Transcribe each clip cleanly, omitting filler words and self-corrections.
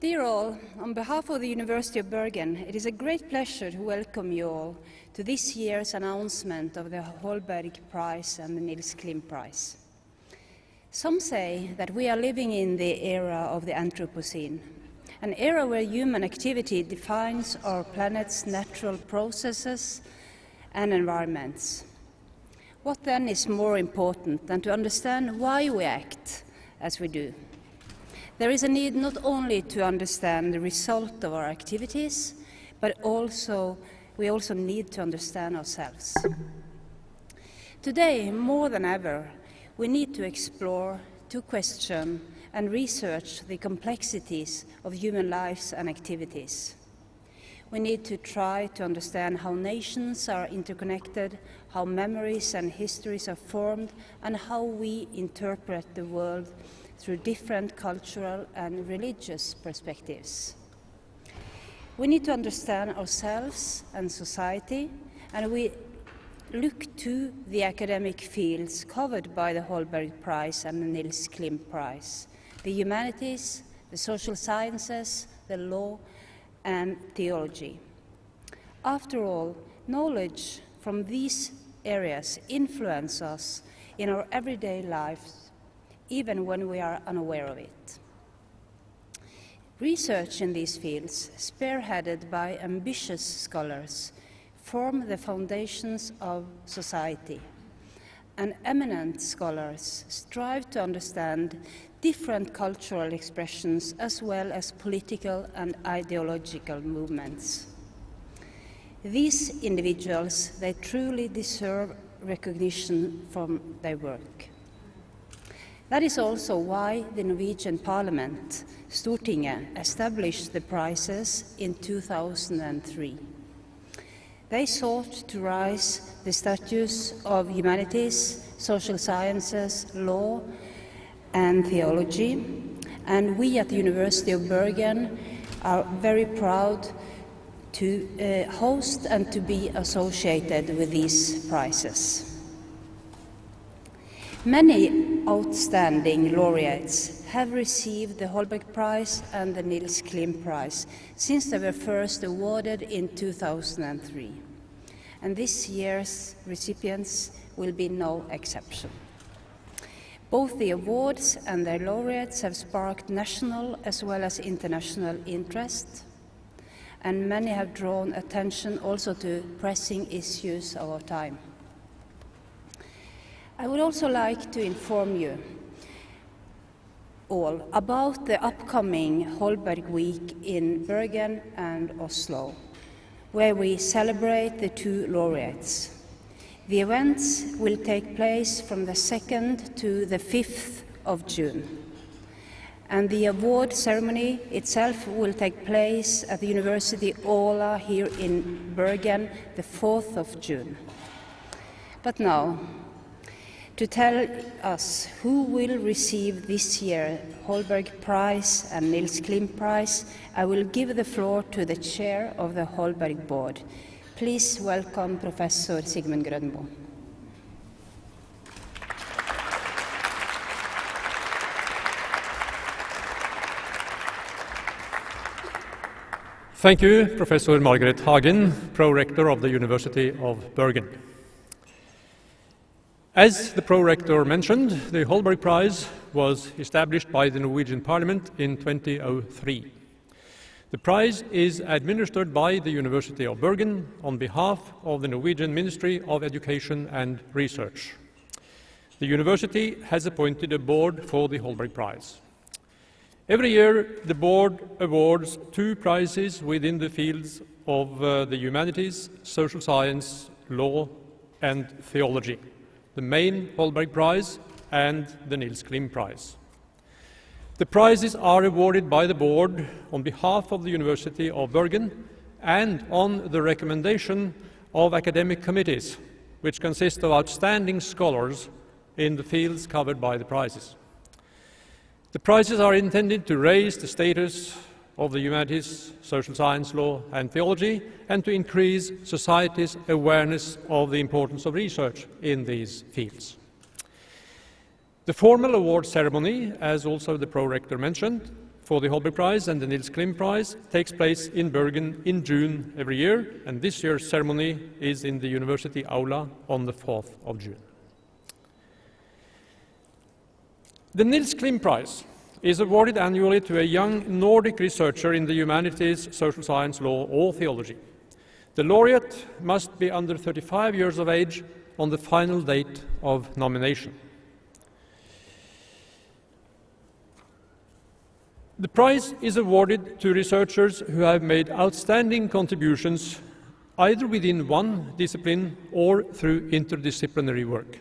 Dear all, on behalf of the University of Bergen, it is a great pleasure to welcome you all to this year's announcement of the Holberg Prize and the Nils Klim Prize. Some say that we are living in the era of the Anthropocene, an era where human activity defines our planet's natural processes and environments. What then is more important than to understand why we act as we do? There is a need not only to understand the result of our activities, but we also need to understand ourselves. Today, more than ever, we need to explore, to question, and research the complexities of human lives and activities. We need to try to understand how nations are interconnected, how memories and histories are formed, and how we interpret the world through different cultural and religious perspectives. We need to understand ourselves and society, and we look to the academic fields covered by the Holberg Prize and the Nils Klim Prize, the humanities, the social sciences, the law, and theology. After all, knowledge from these areas influence us in our everyday lives, even when we are unaware of it. Research in these fields, spearheaded by ambitious scholars, form the foundations of society, and eminent scholars strive to understand different cultural expressions as well as political and ideological movements. These individuals, they truly deserve recognition from their work. That is also why the Norwegian Parliament, Stortinget, established the prizes in 2003. They sought to raise the status of humanities, social sciences, law, and theology, and we at the University of Bergen are very proud to host and to be associated with these prizes. Many outstanding laureates have received the Holberg Prize and the Nils Klim Prize since they were first awarded in 2003. And this year's recipients will be no exception. Both the awards and their laureates have sparked national as well as international interest, and many have drawn attention also to pressing issues of our time. I would also like to inform you all about the upcoming Holberg Week in Bergen and Oslo, where we celebrate the two laureates. The events will take place from the 2nd to the 5th of June, and the award ceremony itself will take place at the University Åla here in Bergen the 4th of June. But now, to tell us who will receive this year's Holberg Prize and Nils Klim Prize, I will give the floor to the chair of the Holberg Board. Please welcome Professor Sigmund Grønmo. Thank you, Professor Margareth Hagen, Pro-Rector of the University of Bergen. As the Pro-Rector mentioned, the Holberg Prize was established by the Norwegian Parliament in 2003. The prize is administered by the University of Bergen on behalf of the Norwegian Ministry of Education and Research. The university has appointed a board for the Holberg Prize. Every year, the board awards 2 prizes within the fields of the humanities, social science, law, and theology. The main Holberg Prize and the Nils Klim Prize. The prizes are awarded by the board on behalf of the University of Bergen and on the recommendation of academic committees, which consist of outstanding scholars in the fields covered by the prizes. The prizes are intended to raise the status of the humanities, social science, law, and theology, and to increase society's awareness of the importance of research in these fields. The formal award ceremony, as also the Pro-Rector mentioned, for the Holberg Prize and the Nils Klim Prize takes place in Bergen in June every year, and this year's ceremony is in the University Aula on the 4th of June. The Nils Klim Prize is awarded annually to a young Nordic researcher in the humanities, social science, law, or theology. The laureate must be under 35 years of age on the final date of nomination. The prize is awarded to researchers who have made outstanding contributions either within one discipline or through interdisciplinary work.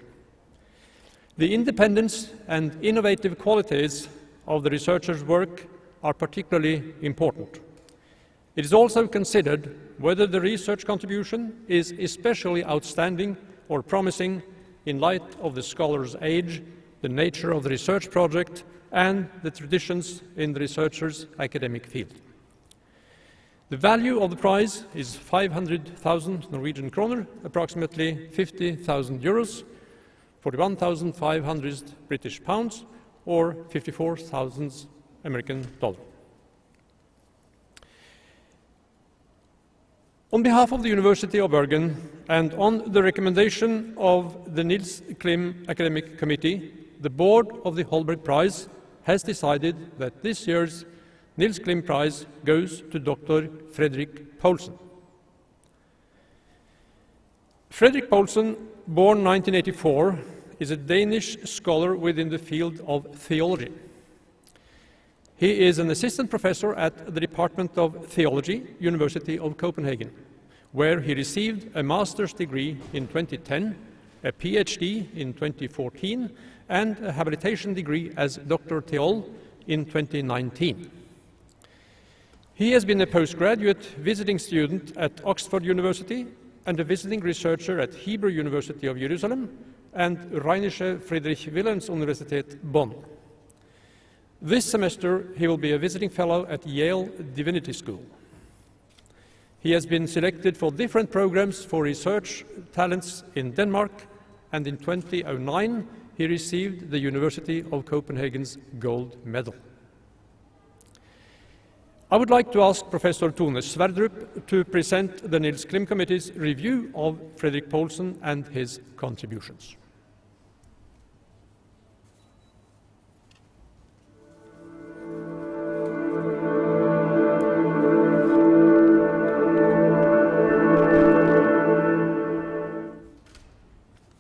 The independence and innovative qualities of the researcher's work are particularly important. It is also considered whether the research contribution is especially outstanding or promising in light of the scholar's age, the nature of the research project, and the traditions in the researcher's academic field. The value of the prize is 500,000 Norwegian kroner, approximately 50,000 euros, 41,500 British pounds, or 54,000 American dollars. On behalf of the University of Bergen and on the recommendation of the Nils Klim Academic Committee, the board of the Holberg Prize has decided that this year's Nils Klim Prize goes to Dr. Fredrik Poulsen. Fredrik Poulsen, born 1984, is a Danish scholar within the field of theology. He is an assistant professor at the Department of Theology, University of Copenhagen, where he received a master's degree in 2010, a PhD in 2014, and a habilitation degree as Dr. Theol in 2019. He has been a postgraduate visiting student at Oxford University and a visiting researcher at Hebrew University of Jerusalem and Rheinische Friedrich Wilhelms Universität Bonn. This semester he will be a visiting fellow at Yale Divinity School. He has been selected for different programs for research talents in Denmark, and in 2009 he received the University of Copenhagen's Gold Medal. I would like to ask Professor Tone Sverdrup to present the Nils Klim Committee's review of Fredrik Poulsen and his contributions.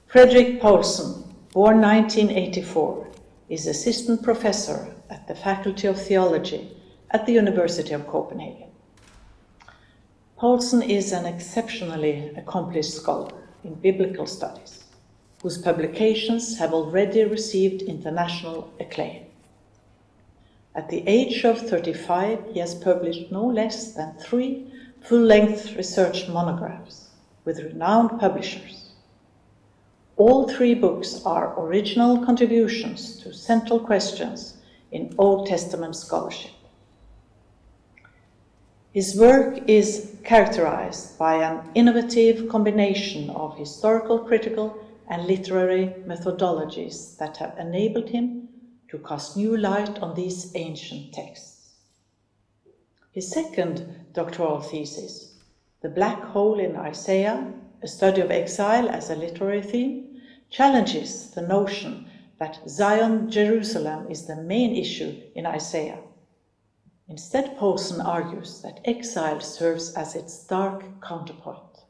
Fredrik Poulsen, born 1984, is assistant professor at the Faculty of Theology at the University of Copenhagen. Poulsen is an exceptionally accomplished scholar in biblical studies, whose publications have already received international acclaim. At the age of 35, he has published no less than 3 full-length research monographs with renowned publishers. All 3 books are original contributions to central questions in Old Testament scholarship. His work is characterized by an innovative combination of historical, critical, and literary methodologies that have enabled him to cast new light on these ancient texts. His second doctoral thesis, The Black Hole in Isaiah, a study of exile as a literary theme, challenges the notion that Zion, Jerusalem is the main issue in Isaiah. Instead, Poulsen argues that exile serves as its dark counterpoint.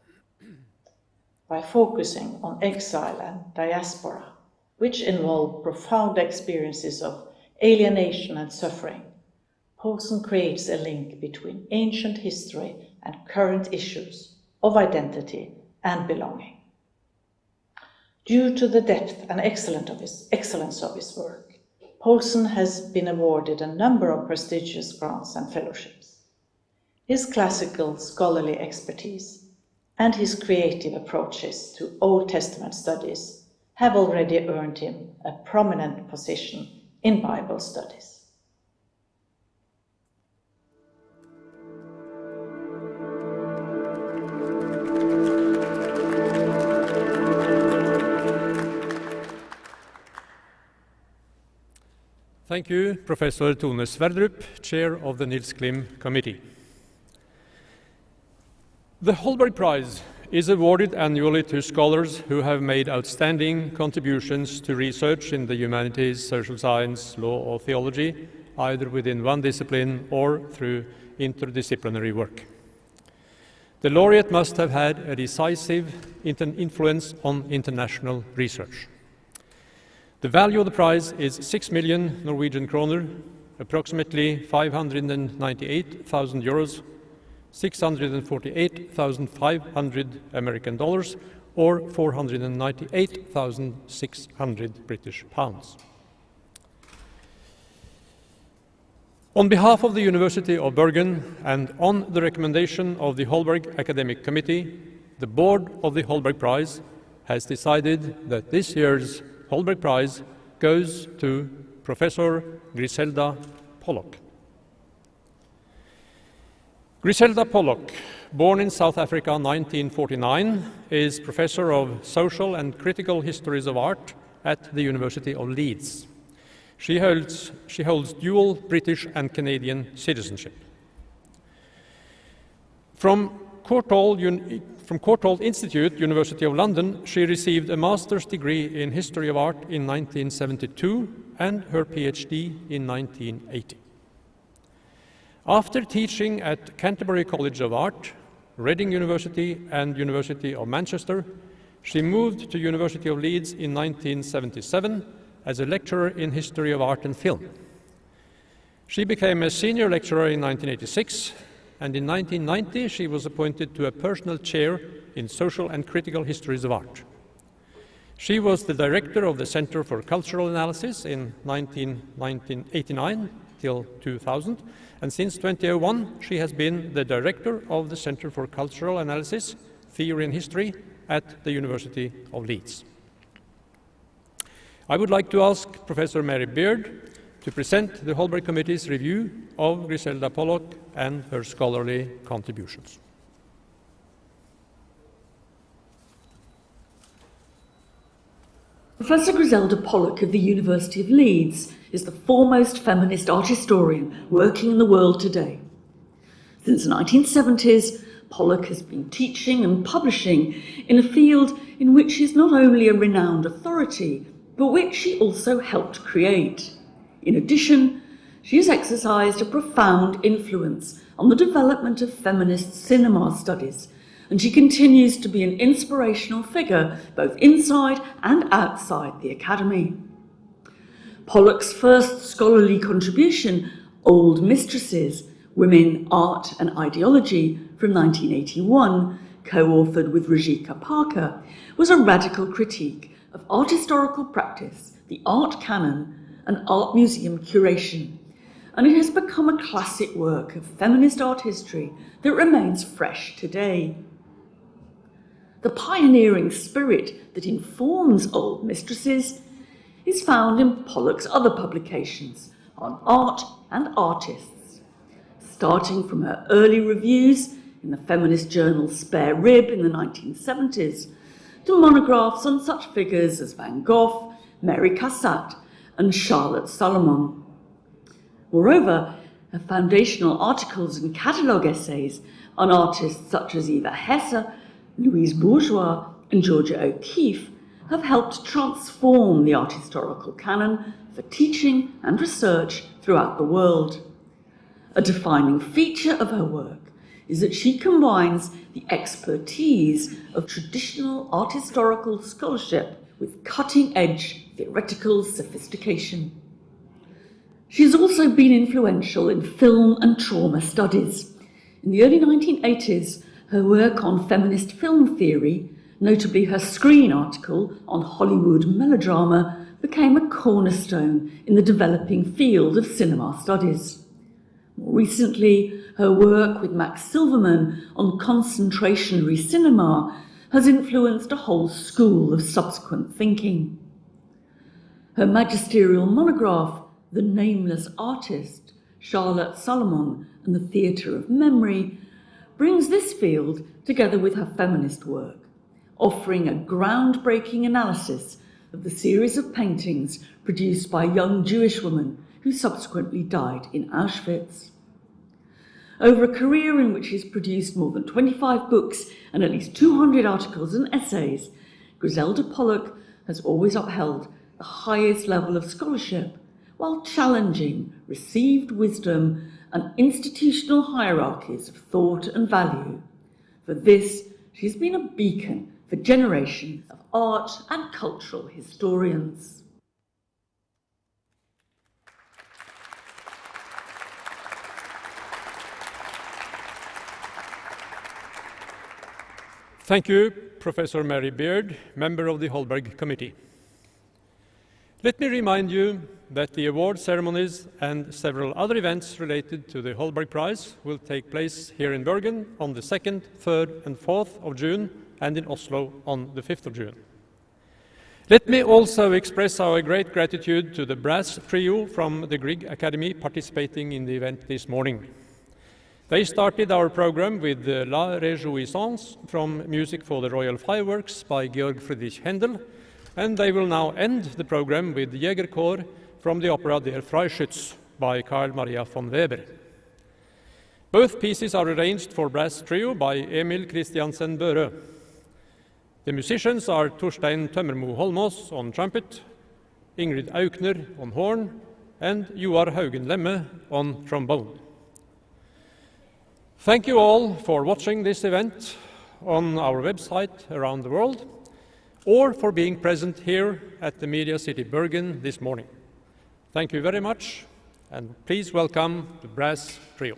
By focusing on exile and diaspora, which involve profound experiences of alienation and suffering, Poulsen creates a link between ancient history and current issues of identity and belonging. Due to the depth and excellence of his work, Poulsen has been awarded a number of prestigious grants and fellowships. His classical scholarly expertise and his creative approaches to Old Testament studies have already earned him a prominent position in Bible studies. Thank you, Professor Tone Sverdrup, Chair of the Nils Klim Committee. The Holberg Prize is awarded annually to scholars who have made outstanding contributions to research in the humanities, social science, law or theology, either within one discipline or through interdisciplinary work. The laureate must have had a decisive influence on international research. The value of the prize is 6 million Norwegian kroner, approximately 598,000 euros, 648,500 American dollars, or 498,600 British pounds. On behalf of the University of Bergen and on the recommendation of the Holberg Academic Committee, the board of the Holberg Prize has decided that this year's Holberg Prize goes to Professor Griselda Pollock. Griselda Pollock, born in South Africa in 1949, is Professor of Social and Critical Histories of Art at the University of Leeds. She holds dual British and Canadian citizenship. From Courtauld Institute, University of London, she received a master's degree in History of Art in 1972 and her PhD in 1980. After teaching at Canterbury College of Art, Reading University and University of Manchester, she moved to University of Leeds in 1977 as a lecturer in History of Art and Film. She became a senior lecturer in 1986, and in 1990 she was appointed to a personal chair in Social and Critical Histories of Art. She was the director of the Center for Cultural Analysis in 1989 till 2000, and since 2001 she has been the director of the Center for Cultural Analysis, Theory and History at the University of Leeds. I would like to ask Professor Mary Beard to present the Holberg Committee's review of Griselda Pollock and her scholarly contributions. Professor Griselda Pollock of the University of Leeds is the foremost feminist art historian working in the world today. Since the 1970s, Pollock has been teaching and publishing in a field in which she is not only a renowned authority, but which she also helped create. In addition, she has exercised a profound influence on the development of feminist cinema studies, and she continues to be an inspirational figure both inside and outside the Academy. Pollock's first scholarly contribution, Old Mistresses, Women, Art and Ideology, from 1981, co-authored with Rajika Parker, was a radical critique of art historical practice, the art canon, and art museum curation, and it has become a classic work of feminist art history that remains fresh today. The pioneering spirit that informs Old Mistresses is found in Pollock's other publications on art and artists, starting from her early reviews in the feminist journal Spare Rib in the 1970s, to monographs on such figures as Van Gogh, Mary Cassatt, and Charlotte Salomon. Moreover, her foundational articles and catalogue essays on artists such as Eva Hesse, Louise Bourgeois, and Georgia O'Keeffe have helped transform the art historical canon for teaching and research throughout the world. A defining feature of her work is that she combines the expertise of traditional art historical scholarship with cutting-edge theoretical sophistication. She has also been influential in film and trauma studies. In the early 1980s, her work on feminist film theory, notably her screen article on Hollywood melodrama, became a cornerstone in the developing field of cinema studies. More recently, her work with Max Silverman on concentrationary cinema has influenced a whole school of subsequent thinking. Her magisterial monograph, The Nameless Artist, Charlotte Salomon and the Theatre of Memory, brings this field together with her feminist work, offering a groundbreaking analysis of the series of paintings produced by a young Jewish woman who who subsequently died in Auschwitz. Over a career in which he's produced more than 25 books and at least 200 articles and essays, Griselda Pollock has always upheld the highest level of scholarship while challenging received wisdom and institutional hierarchies of thought and value. For this, she's been a beacon for generations of art and cultural historians. Thank you, Professor Mary Beard, member of the Holberg Committee. Let me remind you that the award ceremonies and several other events related to the Holberg Prize will take place here in Bergen on the 2nd, 3rd and 4th of June and in Oslo on the 5th of June. Let me also express our great gratitude to the brass trio from the Grieg Academy participating in the event this morning. They started our program with La Réjouissance from Music for the Royal Fireworks by Georg Friedrich Händel, and they will now end the program with Jägerchor from the opera Der Freischütz by Carl Maria von Weber. Both pieces are arranged for brass trio by Emil Christiansen Børø. The musicians are Torstein Tømmermo Holmås on trumpet, Ingrid Aukner on horn, and Joar Haugen Lemme on trombone. Thank you all for watching this event on our website around the world, or for being present here at the Media City Bergen this morning. Thank you very much, and please welcome the brass trio.